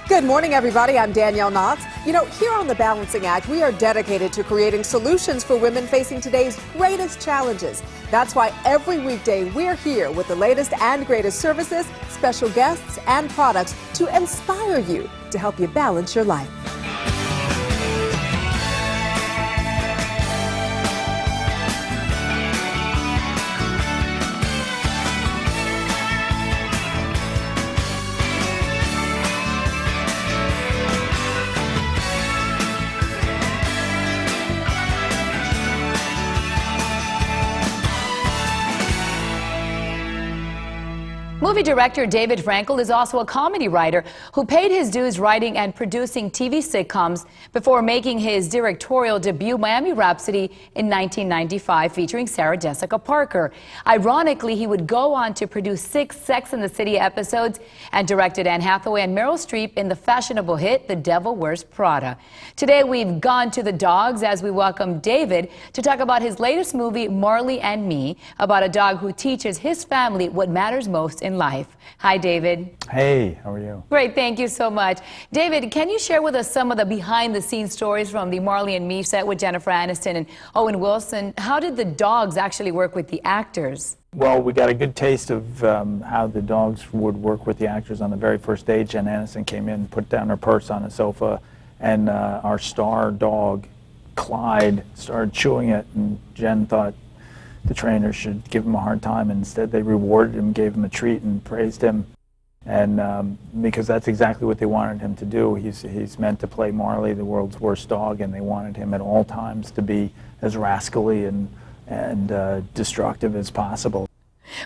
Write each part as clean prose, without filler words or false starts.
Good morning, everybody. I'm Danielle Knox. You know, here on the Balancing Act, we are dedicated to creating solutions for women facing today's greatest challenges. That's why every weekday we're here with the latest and greatest services, special guests, and products to inspire you to help you balance your life. Movie director David Frankel is also a comedy writer who paid his dues writing and producing TV sitcoms before making his directorial debut Miami Rhapsody in 1995 featuring Sarah Jessica Parker. Ironically, he would go on to produce 6 Sex and the City episodes and directed Anne Hathaway and Meryl Streep in the fashionable hit The Devil Wears Prada. Today we've gone to the dogs as we welcome David to talk about his latest movie Marley Me, about a dog who teaches his family what matters most in life. Hi, David. Hey, how are you? Great, thank you so much. David, can you share with us some of the behind-the-scenes stories from the Marley and Me set with Jennifer Aniston and Owen Wilson? How did the dogs actually work with the actors? Well, we got a good taste of how the dogs would work with the actors on the very first day. Jen Aniston came in, put down her purse on a sofa, and our star dog, Clyde, started chewing it, and Jen thought the trainer should give him a hard time. Instead, they rewarded him, gave him a treat, and praised him. And because that's exactly what they wanted him to do. He's meant to play Marley, the world's worst dog, and they wanted him at all times to be as rascally and destructive as possible.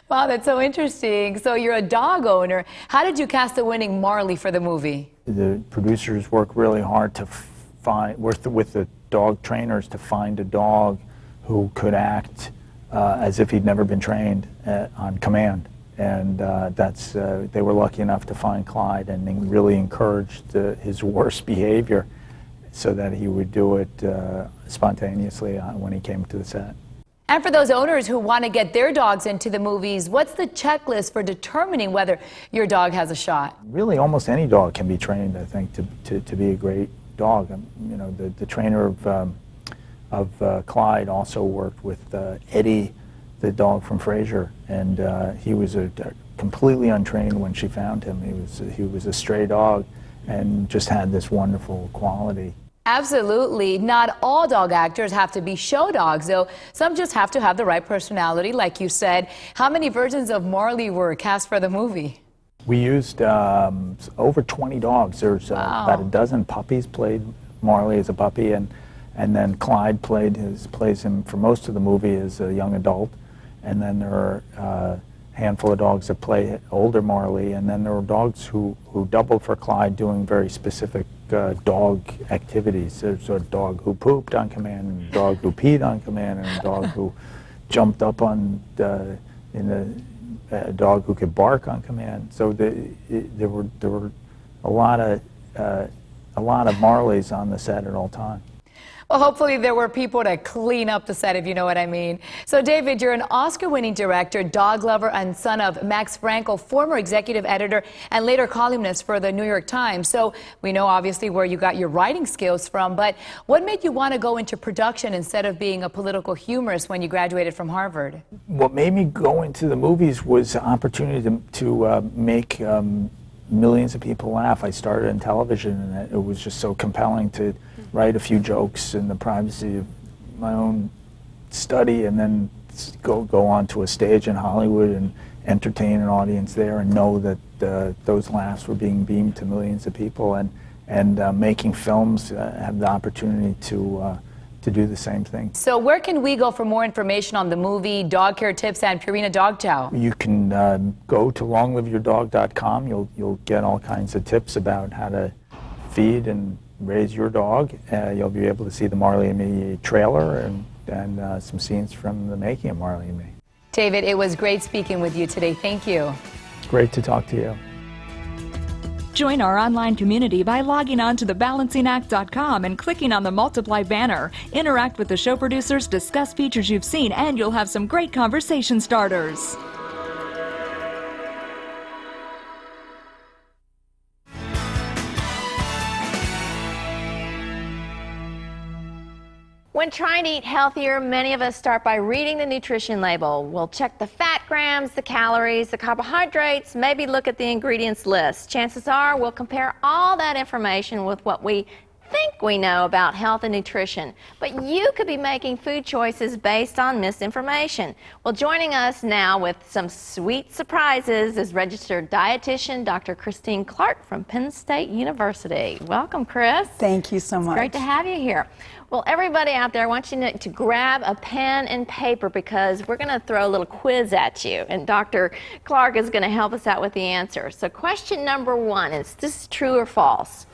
Wow, that's so interesting. So you're a dog owner. How did you cast the winning Marley for the movie? The producers worked really hard to find, with the dog trainers, to find a dog who could act as if he'd never been trained on command. And they were lucky enough to find Clyde, and they really encouraged his worst behavior so that he would do it spontaneously when he came to the set. And for those owners who want to get their dogs into the movies, what's the checklist for determining whether your dog has a shot? Really, almost any dog can be trained, I think, to be a great dog. You know, the trainer of Clyde also worked with Eddie, the dog from Frasier, and he was completely untrained when she found him. He was a stray dog and just had this wonderful quality. Absolutely. Not all dog actors have to be show dogs, though. Some just have to have the right personality, like you said. How many versions of Marley were cast for the movie? We used over 20 dogs. There's about a dozen puppies played Marley as a puppy, and then Clyde plays him for most of the movie as a young adult. And then there are a handful of dogs that play older Marley, and then there were dogs who doubled for Clyde doing very specific dog activities. There's a dog who pooped on command, and a dog who peed on command, and a dog who jumped up on a dog who could bark on command. So there were a lot of Marleys on the set at all times. Well, hopefully there were people to clean up the set, if you know what I mean. So, David, you're an Oscar-winning director, dog lover, and son of Max Frankel, former executive editor and later columnist for the New York Times. So we know, obviously, where you got your writing skills from, but what made you want to go into production instead of being a political humorist when you graduated from Harvard? What made me go into the movies was the opportunity to make millions of people laugh. I started in television, and it was just so compelling to write a few jokes in the privacy of my own study, and then go on to a stage in Hollywood and entertain an audience there, and know that those laughs were being beamed to millions of people. And making films, have the opportunity to do the same thing. So where can we go for more information on the movie, dog care tips, and Purina Dog Chow? You can go to longliveyourdog.com. You'll get all kinds of tips about how to feed and raise your dog. You'll be able to see the Marley and Me trailer and some scenes from the making of Marley and Me. David, it was great speaking with you today. Thank you. Great to talk to you. Join our online community by logging on to thebalancingact.com and clicking on the Multiply banner. Interact with the show producers, discuss features you've seen, and you'll have some great conversation starters. When trying to eat healthier, many of us start by reading the nutrition label. We'll check the fat grams, the calories, the carbohydrates, maybe look at the ingredients list. Chances are we'll compare all that information with what we think we know about health and nutrition, but you could be making food choices based on misinformation. Well, joining us now with some sweet surprises is registered dietitian Dr. Christine Clark from Penn State University. Welcome, Chris. Thank you so much. Great to have you here. Well, everybody out there, I want you to grab a pen and paper because we're going to throw a little quiz at you, and Dr. Clark is going to help us out with the answer. So question number 1 is this true or false?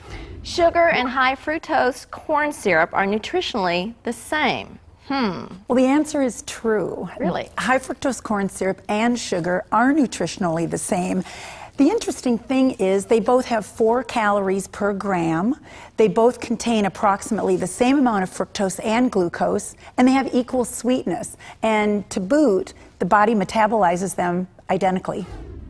Sugar and high fructose corn syrup are nutritionally the same. Well, the answer is true. Really? High fructose corn syrup and sugar are nutritionally the same. The interesting thing is they both have 4 calories per gram. They both contain approximately the same amount of fructose and glucose, and they have equal sweetness. And to boot, the body metabolizes them identically.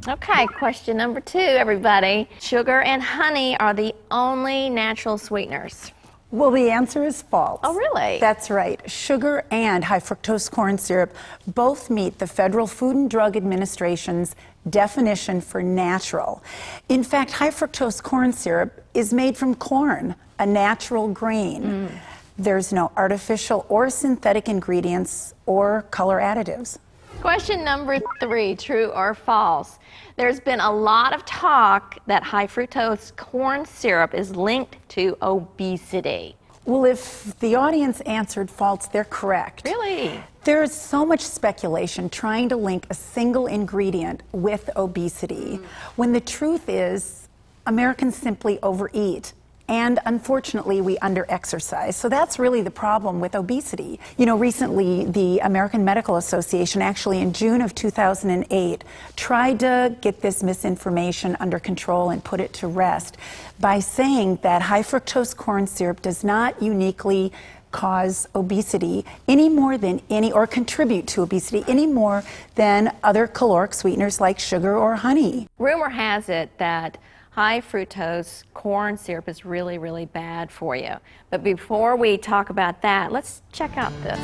Okay, question number 2, everybody. Sugar and honey are the only natural sweeteners. Well, the answer is false. Oh, really? That's right. Sugar and high fructose corn syrup both meet the Federal Food and Drug Administration's definition for natural. In fact, high fructose corn syrup is made from corn, a natural grain. There's no artificial or synthetic ingredients or color additives. Question number 3, true or false? There's been a lot of talk that high fructose corn syrup is linked to obesity. Well, if the audience answered false, they're correct. Really? There is so much speculation trying to link a single ingredient with obesity, when the truth is Americans simply overeat. And unfortunately, we under-exercise. So that's really the problem with obesity. You know, recently, the American Medical Association, actually in June of 2008, tried to get this misinformation under control and put it to rest by saying that high fructose corn syrup does not uniquely cause obesity any more than or contribute to obesity any more than other caloric sweeteners like sugar or honey. Rumor has it that high fructose corn syrup is really, really bad for you. But before we talk about that, let's check out this.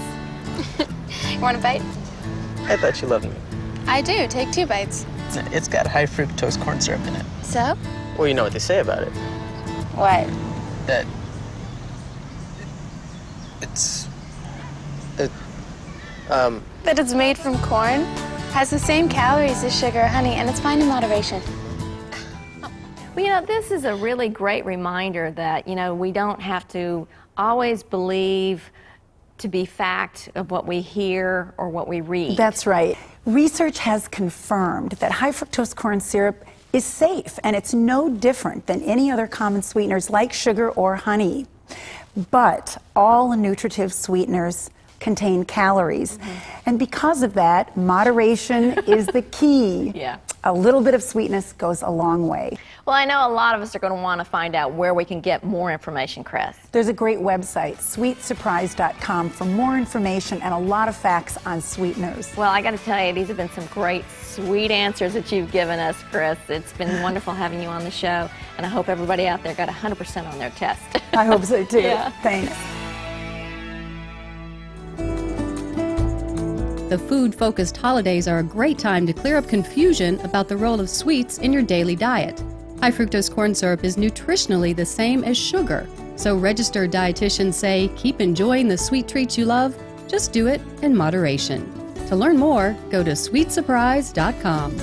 You want a bite? I thought you loved me. I do. Take 2 bites. It's got high fructose corn syrup in it. So? Well, you know what they say about it. What? That That it's made from corn, has the same calories as sugar or honey, and it's fine in moderation. Well, you know, this is a really great reminder that, you know, we don't have to always believe to be fact of what we hear or what we read. That's right. Research has confirmed that high fructose corn syrup is safe, and it's no different than any other common sweeteners like sugar or honey. But all nutritive sweeteners contain calories. And because of that, moderation is the key. Yeah. A little bit of sweetness goes a long way. Well, I know a lot of us are going to want to find out where we can get more information, Chris. There's a great website, sweetsurprise.com, for more information and a lot of facts on sweeteners. Well, I got to tell you, these have been some great, sweet answers that you've given us, Chris. It's been wonderful having you on the show, and I hope everybody out there got 100% on their test. I hope so, too. Yeah. Thanks. The food-focused holidays are a great time to clear up confusion about the role of sweets in your daily diet. High fructose corn syrup is nutritionally the same as sugar, so registered dietitians say keep enjoying the sweet treats you love, just do it in moderation. To learn more, go to sweetsurprise.com.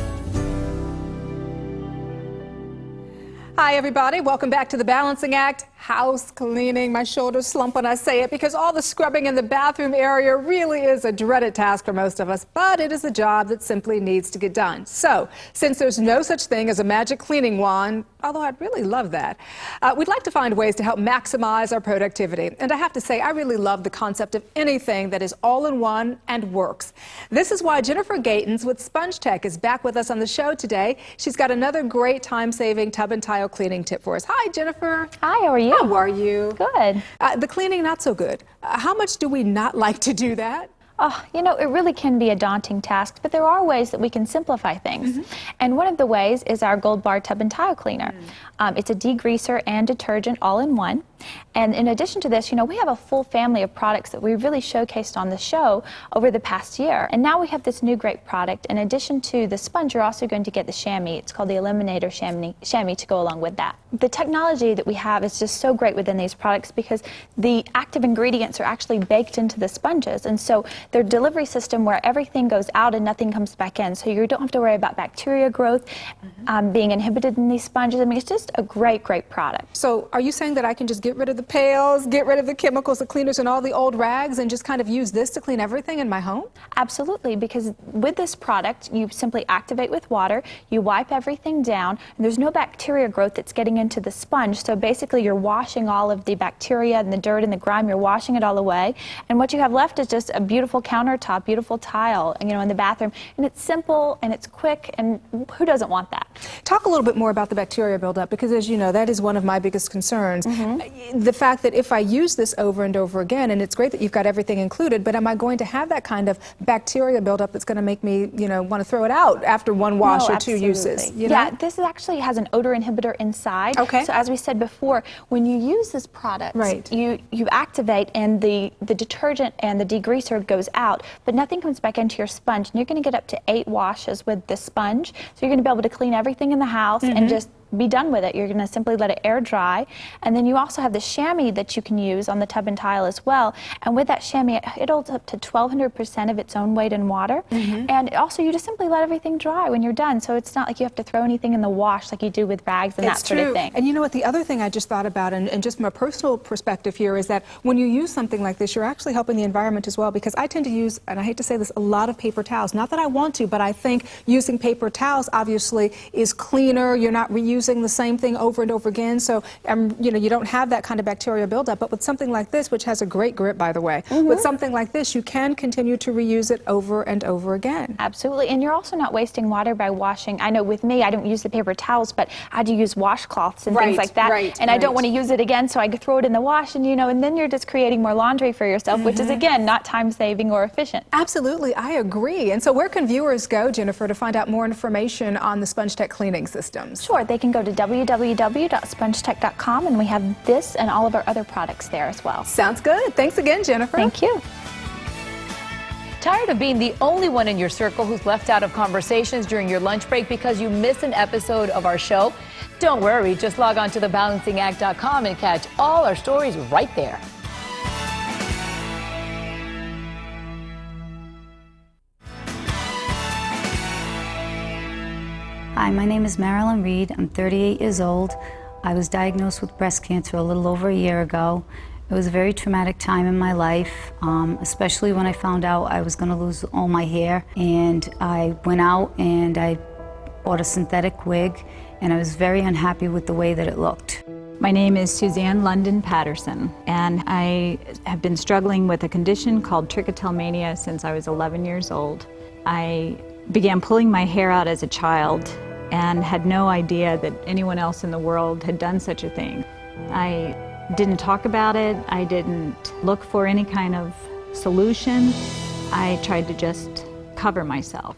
Hi, everybody. Welcome back to The Balancing Act. House cleaning. My shoulders slump when I say it because all the scrubbing in the bathroom area really is a dreaded task for most of us, but it is a job that simply needs to get done. So, since there's no such thing as a magic cleaning wand, although I'd really love that, we'd like to find ways to help maximize our productivity. And I have to say, I really love the concept of anything that is all-in-one and works. This is why Jennifer Gaten with SpongeTech is back with us on the show today. She's got another great time-saving tub and tile cleaning tip for us. Hi, Jennifer. Hi, how are you? How are you? Good. The cleaning, not so good. How much do we not like to do that? Oh, you know, it really can be a daunting task, but there are ways that we can simplify things. And one of the ways is our Gold Bar Tub and Tile Cleaner. It's a degreaser and detergent all in one. And in addition to this, we have a full family of products that we really showcased on the show over the past year. And now we have this new great product. In addition to the sponge, you're also going to get the chamois. It's called the Eliminator chamois to go along with that. The technology that we have is just so great within these products because the active ingredients are actually baked into the sponges. And so their delivery system where everything goes out and nothing comes back in. So you don't have to worry about bacteria growth being inhibited in these sponges. I mean, it's just a great, great product. So are you saying that I can just get rid of the pails, get rid of the chemicals, the cleaners, and all the old rags and just kind of use this to clean everything in my home? Absolutely, because with this product, you simply activate with water, you wipe everything down, and there's no bacteria growth that's getting into the sponge. So basically, you're washing all of the bacteria and the dirt and the grime, you're washing it all away. And what you have left is just a beautiful countertop, beautiful tile, in the bathroom. And it's simple and it's quick, and who doesn't want that? Talk a little bit more about the bacteria buildup, because as you know, that is one of my biggest concerns. The fact that if I use this over and over again, and it's great that you've got everything included, but am I going to have that kind of bacteria buildup that's going to make me, want to throw it out after one wash or two uses? Yeah, this actually has an odor inhibitor inside. Okay. So as we said before, when you use this product, you activate and the detergent and the degreaser goes out, but nothing comes back into your sponge. And you're going to get up to 8 washes with this sponge. So you're going to be able to clean everything in the house and just be done with it. You're going to simply let it air dry. And then you also have the chamois that you can use on the tub and tile as well. And with that chamois, it holds up to 1,200% of its own weight in water. And also, you just simply let everything dry when you're done. So it's not like you have to throw anything in the wash like you do with rags and that sort of thing. And you know what, the other thing I just thought about, and just from a personal perspective here, is that when you use something like this, you're actually helping the environment as well, because I tend to use, and I hate to say this, a lot of paper towels. Not that I want to, but I think using paper towels obviously is cleaner. You're not reusing the same thing over and over again, so you don't have that kind of bacteria buildup. But with something like this, which has a great grip, by the way, with something like this, you can continue to reuse it over and over again. Absolutely, and you're also not wasting water by washing. I know with me, I don't use the paper towels, but I do use washcloths and things like that. And I don't want to use it again, so I throw it in the wash, and and then you're just creating more laundry for yourself, which is again not time-saving or efficient. Absolutely, I agree. And so where can viewers go, Jennifer, to find out more information on the SpongeTech cleaning systems? Sure, they can go to www.spongetech.com, and we have this and all of our other products there as well. Sounds good. Thanks again, Jennifer. Thank you. Tired of being the only one in your circle who's left out of conversations during your lunch break because you missed an episode of our show? Don't worry, just log on to thebalancingact.com and catch all our stories right there. Hi, my name is Marilyn Reed. I'm 38 years old. I was diagnosed with breast cancer a little over a year ago. It was a very traumatic time in my life, especially when I found out I was going to lose all my hair. And I went out and I bought a synthetic wig, and I was very unhappy with the way that it looked. My name is Suzanne London Patterson, and I have been struggling with a condition called trichotillomania since I was 11 years old. I began pulling my hair out as a child and had no idea that anyone else in the world had done such a thing. I didn't talk about it. I didn't look for any kind of solution. I tried to just cover myself.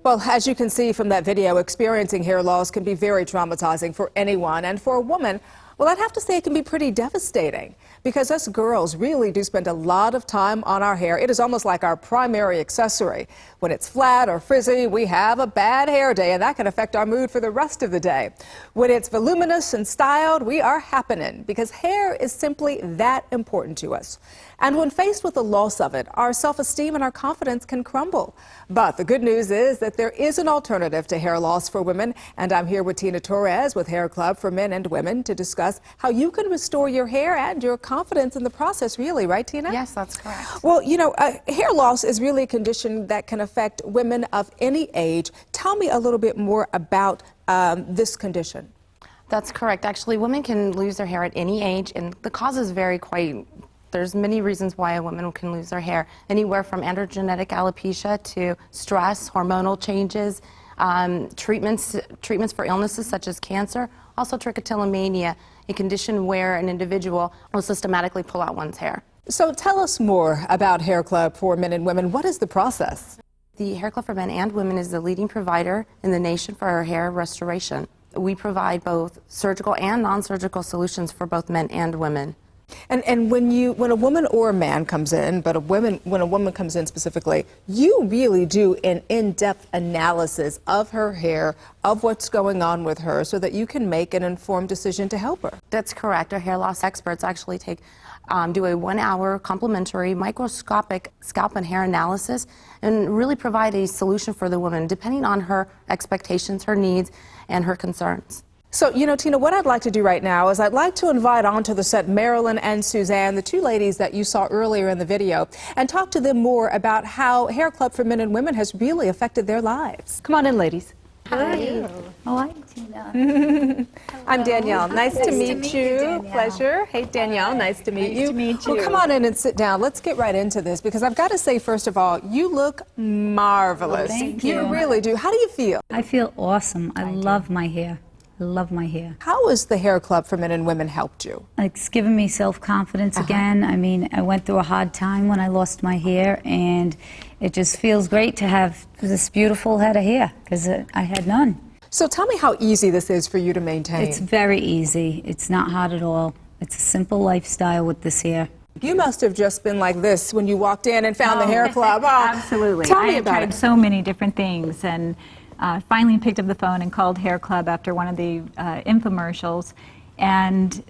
Well, as you can see from that video, experiencing hair loss can be very traumatizing for anyone, and for a woman, well, I'd have to say it can be pretty devastating, because us girls really do spend a lot of time on our hair. It is almost like our primary accessory. When it's flat or frizzy, we have a bad hair day, and that can affect our mood for the rest of the day. When it's voluminous and styled, we are happening, because hair is simply that important to us. And when faced with the loss of it, our self-esteem and our confidence can crumble. But the good news is that there is an alternative to hair loss for women, and I'm here with Tina Torres with Hair Club for Men and Women to discuss how you can restore your hair and your confidence in the process, really, right, Tina? Yes, that's correct. Well, hair loss is really a condition that can affect women of any age. Tell me a little bit more about this condition. That's correct. Actually, women can lose their hair at any age, and the causes vary quite. There's many reasons why a woman can lose their hair, anywhere from androgenetic alopecia to stress, hormonal changes, treatments for illnesses such as cancer, also trichotillomania, a condition where an individual will systematically pull out one's hair. So tell us more about Hair Club for Men and Women. What is the process? The Hair Club for Men and Women is the leading provider in the nation for our hair restoration. We provide both surgical and non-surgical solutions for both men and women. And when a woman or a man comes in, but when a woman comes in specifically, you really do an in-depth analysis of her hair, of what's going on with her, so that you can make an informed decision to help her. That's correct. Our hair loss experts actually do a 1-hour complimentary microscopic scalp and hair analysis and really provide a solution for the woman depending on her expectations, her needs, and her concerns. So, you know, Tina, what I'd like to do right now is I'd like to invite onto the set Marilyn and Suzanne, the two ladies that you saw earlier in the video, and talk to them more about how Hair Club for Men and Women has really affected their lives. Come on in, ladies. Hi. Oh, I'm Tina. I'm Danielle. Nice to meet you. Danielle. Pleasure. Hey, Danielle. Nice to meet you. Nice to meet you. Well, come on in and sit down. Let's get right into this because I've got to say, first of all, you look marvelous. Well, thank you. You really do. How do you feel? I feel awesome. I love my hair. I love my hair. How has the Hair Club for Men and Women helped you? It's given me self-confidence again. I mean, I went through a hard time when I lost my hair, and it just feels great to have this beautiful head of hair because I had none. So tell me how easy this is for you to maintain. It's very easy. It's not hard at all. It's a simple lifestyle with this hair. You must have just been like this when you walked in and found the Hair Club. Oh, absolutely. Tell me I about tried it. so many different things, and finally picked up the phone and called Hair Club after one of the infomercials. And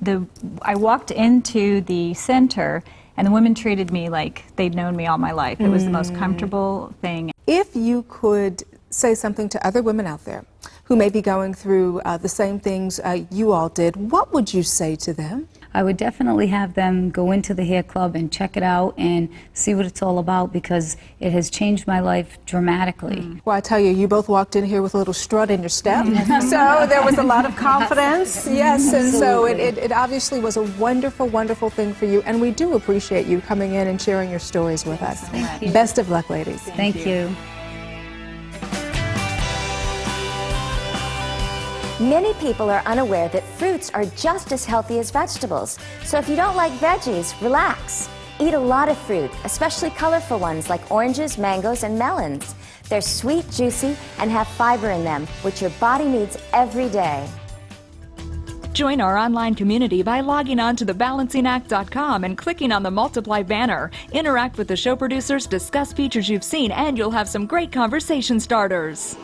I walked into the center, and the women treated me like they'd known me all my life. It was the most comfortable thing. If you could say something to other women out there who may be going through the same things you all did, what would you say to them? I would definitely have them go into the Hair Club and check it out and see what it's all about because it has changed my life dramatically. Well, I tell you, you both walked in here with a little strut in your step, so there was a lot of confidence. Yes, and so it obviously was a wonderful, wonderful thing for you, and we do appreciate you coming in and sharing your stories with us. Thank you. Best of luck, ladies. Thank you. Many people are unaware that fruits are just as healthy as vegetables. So if you don't like veggies, relax. Eat a lot of fruit, especially colorful ones like oranges, mangoes, and melons. They're sweet, juicy, and have fiber in them, which your body needs every day. Join our online community by logging on to thebalancingact.com and clicking on the Multiply banner. Interact with the show producers, discuss features you've seen, and you'll have some great conversation starters.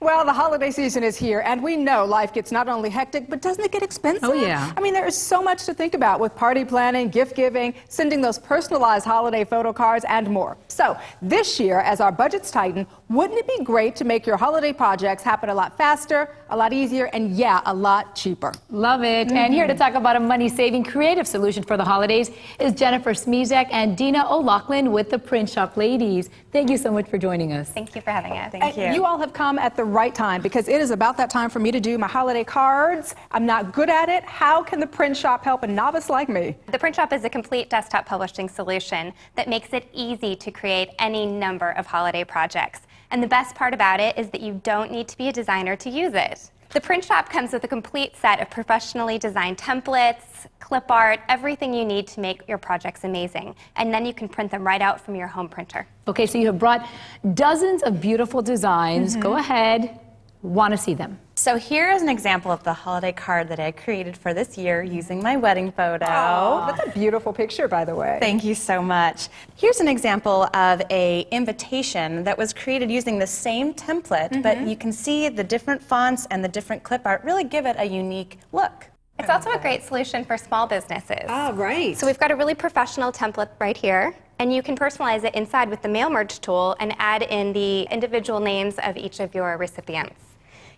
Well, the holiday season is here, and we know life gets not only hectic, but doesn't it get expensive? Oh, yeah. I mean, there is so much to think about with party planning, gift giving, sending those personalized holiday photo cards, and more. So, this year, as our budgets tighten, wouldn't it be great to make your holiday projects happen a lot faster, a lot easier, and yeah, a lot cheaper? Love it. And here to talk about a money-saving creative solution for the holidays is Jennifer Smezek and Dina O'Loughlin with the Print Shop Ladies. Thank you so much for joining us. Thank you for having us. Thank you. You all have come at the right time because it is about that time for me to do my holiday cards. I'm not good at it. How can the Print Shop help a novice like me? The Print Shop is a complete desktop publishing solution that makes it easy to create any number of holiday projects. And the best part about it is that you don't need to be a designer to use it. The Print Shop comes with a complete set of professionally designed templates, clip art, everything you need to make your projects amazing. And then you can print them right out from your home printer. Okay, so you have brought dozens of beautiful designs. Go ahead. Want to see them. So here is an example of the holiday card that I created for this year using my wedding photo. Oh, that's a beautiful picture, by the way. Thank you so much. Here's an example of an invitation that was created using the same template, but you can see the different fonts and the different clip art really give it a unique look. It's also a great solution for small businesses. Oh, right. So we've got a really professional template right here, and you can personalize it inside with the mail merge tool and add in the individual names of each of your recipients.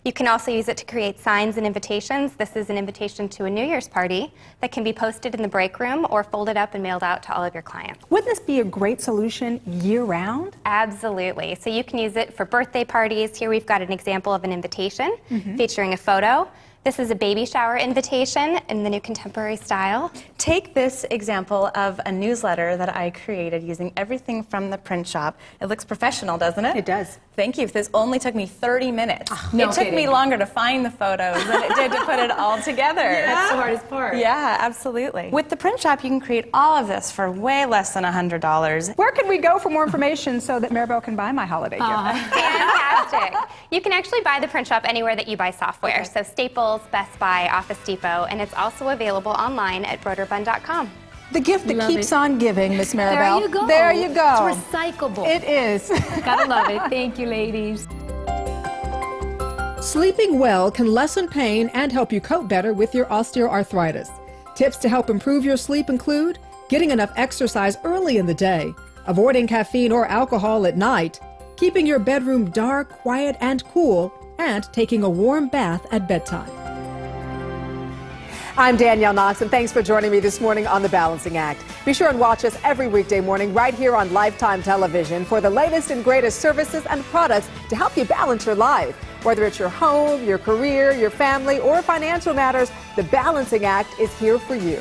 You can also use it to create signs and invitations. This is an invitation to a New Year's party that can be posted in the break room or folded up and mailed out to all of your clients. Wouldn't this be a great solution year-round? Absolutely. So you can use it for birthday parties. Here we've got an example of an invitation featuring a photo, This is a baby shower invitation in the new contemporary style. Take this example of a newsletter that I created using everything from the print shop. It looks professional, doesn't it? It does. Thank you. This only took me 30 minutes. No it took kidding. me longer to find the photos than it did to put it all together. That's the hardest part. Yeah, absolutely. With the print shop, you can create all of this for way less than $100. Where can we go for more information so that Maribel can buy my holiday gift? Fantastic. You can actually buy the print shop anywhere that you buy software. So Staples, Best Buy, Office Depot, and it's also available online at broderbund.com. The gift that keeps on giving, Miss Maribel. There you go. There you go. It's recyclable. It is. Gotta love it. Thank you, ladies. Sleeping well can lessen pain and help you cope better with your osteoarthritis. Tips to help improve your sleep include getting enough exercise early in the day, avoiding caffeine or alcohol at night, keeping your bedroom dark, quiet, and cool, and taking a warm bath at bedtime. I'm Danielle Knox, and thanks for joining me this morning on The Balancing Act. Be sure and watch us every weekday morning right here on Lifetime Television for the latest and greatest services and products to help you balance your life. Whether it's your home, your career, your family, or financial matters, The Balancing Act is here for you.